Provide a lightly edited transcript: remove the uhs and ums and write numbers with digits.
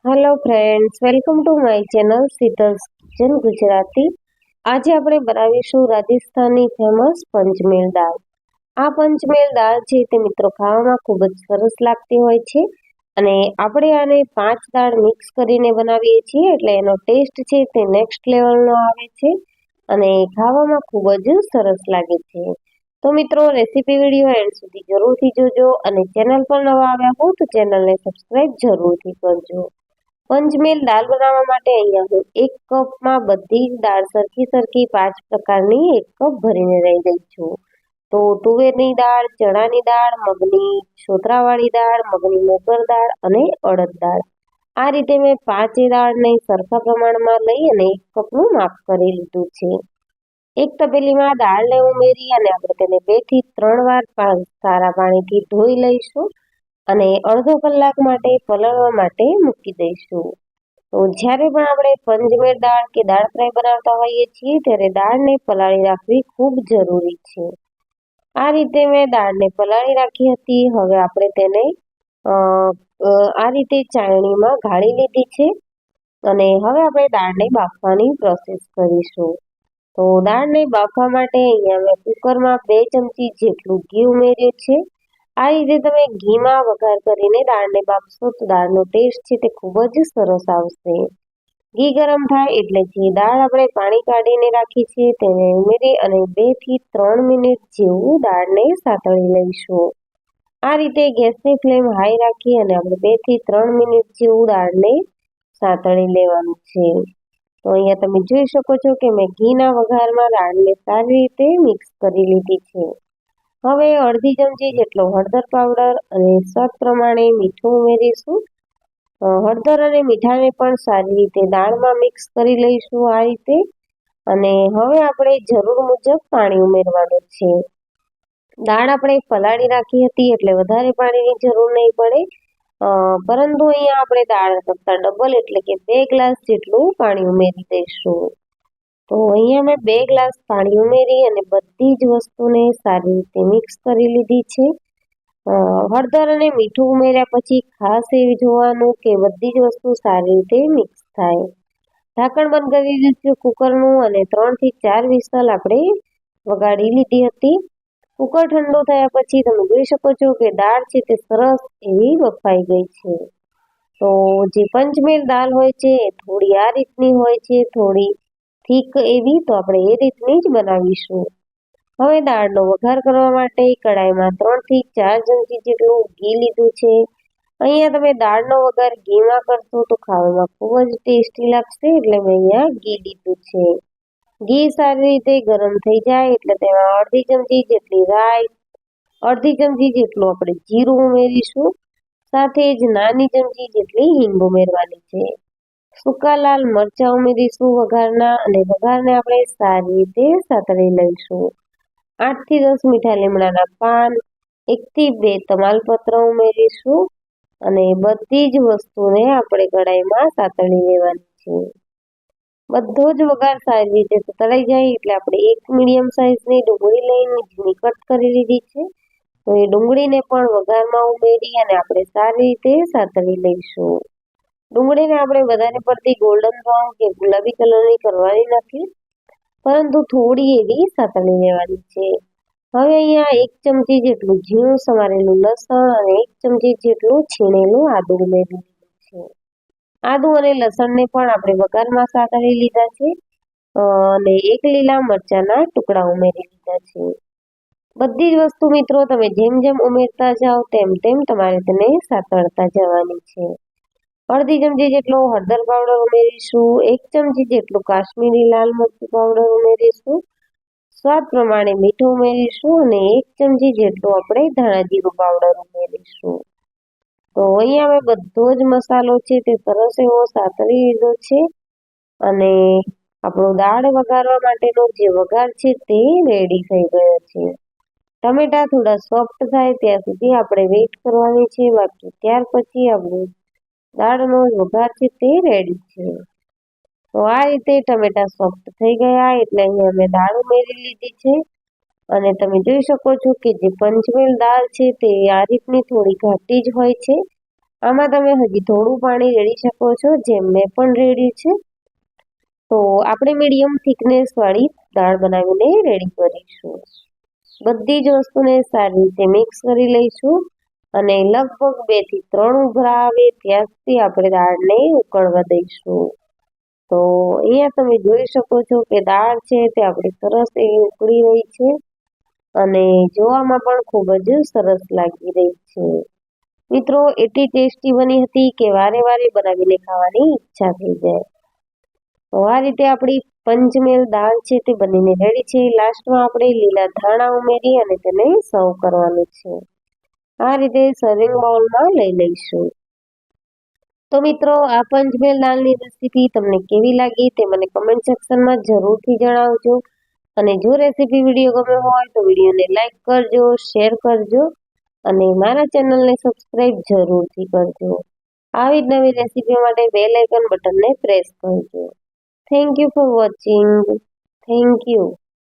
Hello friends, welcome to my channel Sheetal's kitchen Gujarati. આજે આપણે બનાવીશું રાજસ્થાની ફેમસ પંચમેલ દાળ। આ પંચમેલ દાળ છે તે મિત્રો ખાવામાં ખૂબ જ સરસ લાગતી હોય છે અને આપણે આને 5 દાળ મિક્સ કરીને બનાવીએ છીએ એટલે એનો ટેસ્ટ છે તે નેક્સ્ટ લેવલનો આવે છે અને ખાવામાં ખૂબ જ સરસ લાગે છે। તો મિત્રો રેસીપી વિડીયો એન્ડ સુધી જરૂરથી જોજો અને ચેનલ પર નવા આવ્યા હો તો ચેનલને સબસ્ક્રાઇબ જરૂરથી કરજો। પંચમેલ દાળ બનાવવા માટે અહીંયા હું 1 કપમાં બધી જ દાળ સરખી 5 પ્રકારની 1 કપ ભરીને લઈ ગઈ છું। તો તુવેરની દાળ, ચણાની દાળ, મગની છોતરાવાળી દાળ, મગની મોગર દાળ અને અડદ દાળ, આ રીતે મેં 5 દાળને સરખા પ્રમાણમાં લઈ અને 1 કપનું માપ કરી લીધું છે। એક તપેલીમાં દાળને ઉમેરી અને આપણે તેને 2 થી 3 વાર સારા પાણીથી ધોઈ લઈશું અને અડધો કલાક માટે પલળવા માટે મૂકી દઈશું। તો જ્યારે પણ આપણે પંચમેલ દાળ કે દાળ ફ્રાય બનાવતા હોઈએ છીએ ત્યારે દાળને પલાળી રાખવી ખૂબ જરૂરી છે। આ રીતે મેં દાળને પલાળી રાખી હતી। હવે આપણે તેને આ રીતે ચાળણીમાં ગાળી લીધી છે અને હવે આપણે દાળને બાફવાની પ્રોસેસ કરીશું। તો દાળને બાફવા માટે અહીંયા મેં કુકરમાં 2 ચમચી જેટલું ઘી ઉમેર્યું છે। આ રીતે તમે ઘીમાં વઘાર કરીને દાળને બાફશો તો દાળનો ટેસ્ટ છે તે ખૂબ જ સરસ આવશે। ઘી ગરમ થાય એટલે જે દાળ આપણે પાણી કાઢીને રાખી છે તેને ઉમેરી અને 2 થી 3 મિનિટ જેવું દાળને સાતળી લઈશું। આ રીતે ગેસની ફ્લેમ હાઈ રાખી અને આપણે 2 થી 3 મિનિટ જેવું દાળને સાતળી લેવાનું છે। તો અહીંયા તમે જોઈ શકો છો કે મેં ઘીના વઘારમાં દાળને સારી રીતે મિક્સ કરી લીધી છે। હવે અડધી ચમચી જેટલો હળદર પાવડર અને સ્વાદ પ્રમાણે મીઠું ઉમેરીશું। હળદર અને મીઠાને પણ સારી રીતે દાળમાં મિક્સ કરી લઈશું આ રીતે। અને હવે આપણે જરૂર મુજબ પાણી ઉમેરવાનું છે। દાળ આપણે પલાળી રાખી હતી એટલે વધારે પાણીની જરૂર નહીં પડે, પરંતુ અહીંયા આપણે દાળ કરતાં ડબલ એટલે કે 2 ગ્લાસ જેટલું પાણી ઉમેરી દઈશું। તો અહીંયા મેં 2 ગ્લાસ પાણી ઉમેરી અને બધી જ વસ્તુને સારી રીતે મિક્સ કરી લીધી છે। હળદર અને મીઠું ઉમેર્યા પછી ખાસ એવું જોવાનું કે બધી જ વસ્તુ સારી રીતે મિક્સ થાય। ઢાંકણ બંધ કરી દીધું કુકરનું અને 3 થી 4 વિસલ આપણે વગાડી લીધી હતી। કુકર ઠંડુ થયા પછી તમે જોઈ શકો છો કે દાળ છે તે સરસ એવી બફાઈ ગઈ છે। તો જે પંચમેલ દાળ હોય છે એ થોડી આ રીતની હોય છે, થોડી થીક એવી, તો આપણે એ રીતની જ બનાવીશું। હવે દાળનો વઘાર કરવા માટે કડાઈમાં 3 થી 4 ચમચી જેટલું ઘી લીધું છે। અહીંયા તમે દાળનો વઘાર ઘીમાં કરશો તો ખાવામાં ખૂબ જ ટેસ્ટી લાગશે એટલે મેં અહીંયા ઘી લીધું છે। ઘી સારી રીતે ગરમ થઈ જાય એટલે તેમાં અડધી ચમચી જેટલી રાઈ, અડધી ચમચી જેટલું આપણે જીરું ઉમેરીશું, સાથે જ નાની ચમચી જેટલી હિંગ ઉમેરવાની છે। સૂકા લાલ મરચાં ઉમેરીશું વઘારના અને વઘારને આપણે સારી રીતે સાતળી લઈશું। 8 થી 10 મીઠા લીમડાના પાન, 1 થી 2 તમાલપત્ર ઉમેરીશું અને બધી જ વસ્તુને આપણે કડાઈમાં સાતળી લેવાની છે। બધો જ વઘાર સારી રીતે સતળાઈ જાય એટલે આપણે 1 મીડિયમ સાઇઝની ડુંગળી લઈને ઝીણી કટ કરી લીધી છે। તો એ ડુંગળીને પણ વઘારમાં ઉમેરી અને આપણે સારી રીતે સાતળી લઈશું। ડુંગળીને આપણે વધારે પડતી ગોલ્ડન બ્રાઉન કે ગુલાબી કલરની કરવાની નથી, પરંતુ થોડી એવી સાતળી લેવાની છે। હવે અહીંયા 1 ચમચી જેટલું ઝીણું સમારેલું લસણ અને 1 ચમચી જેટલું છીણેલું આદું ઉમેરી લીધું છે। આદું અને લસણને પણ આપણે વઘારમાં સાતળી લીધા છે અને 1 લીલા મરચાંના ટુકડા ઉમેરી લીધા છે। બધી જ વસ્તુ મિત્રો તમે જેમ જેમ ઉમેરતા જાઓ તેમ તેમ તમારે તેને સાતળતા જવાની છે। અડધી ચમચી જેટલો હળદર પાવડર ઉમેરીશું, 1 ચમચી જેટલું કાશ્મીરી લાલ મરચું પાવડર ઉમેરીશું, સ્વાદ પ્રમાણે મીઠું ઉમેરીશું અને 1 ચમચી જેટલું આપણે ધાણા જીરું પાવડર ઉમેરીશું। તો અહીંયા મેં બધો જ મસાલો છે તે સરસ એવો સાતળી લીધો છે અને આપણો દાળ વઘારવા માટેનો જે વઘાર છે તે રેડી થઈ ગયો છે। ટમેટા થોડા સોફ્ટ થાય ત્યાં સુધી આપણે વેઇટ કરવાની છે, બાકી ત્યાર પછી આપણું દાળનો વઘાર છે તે રેડી છે। તો આ રીતે ટમેટા સોફ્ટ થઈ ગયા એટલે અહીંયા મેં દાળ ઉમેરી લીધી છે અને તમે જોઈ શકો છો કે જે પંચમેલ દાળ છે તે આ રીતની થોડી ઘાટી જ હોય છે। આમાં તમે હજી થોડું પાણી રેડી શકો છો, જેમ મેં પણ રેડ્યું છે. તો આપણે મીડિયમ થિકનેસ વાળી દાળ બનાવીને રેડી કરીશું. બધી જ વસ્તુને સારી રીતે મિક્સ કરી લઈશું અને લગભગ 2 થી 3 ઉભરા આવે ત્યાં સુધી આપણે દાળને ઉકળવા દઈશું. તો અહીંયા તમે જોઈ શકો છો કે દાળ છે તે આપણી સરસ એવી ઉકળી રહી છે અને જોવામાં પણ ખૂબ જ સરસ લાગી રહી છે. મિત્રો, એટલી ટેસ્ટી બની હતી કે વારે વારે બનાવીને ખાવાની ઈચ્છા થઈ જાય. તો આ રીતે આપણી પંચમેલ દાળ છે તે બનીને રેડી છે. લાસ્ટમાં આપણે લીલા ધાણા ઉમેરી અને તેને સર્વ કરવાનું છે. આ રીતે સર્વિંગ બાઉલમાં લઈ લઈશું. તો મિત્રો, આ પંચમેલ દાળની રેસીપી તમને કેવી લાગી તે મને કમેન્ટ સેક્શનમાં જરૂરથી જણાવજો. અને જો રેસીપી વિડીયો ગમ્યો હોય તો વિડીયોને લાઈક કરજો, શેર કરજો અને મારા ચેનલને સબસ્ક્રાઇબ જરૂરથી કરજો. આવી જ નવી રેસીપી માટે બેલ આઇકન બટનને પ્રેસ કરજો. Thank you for watching. Thank you.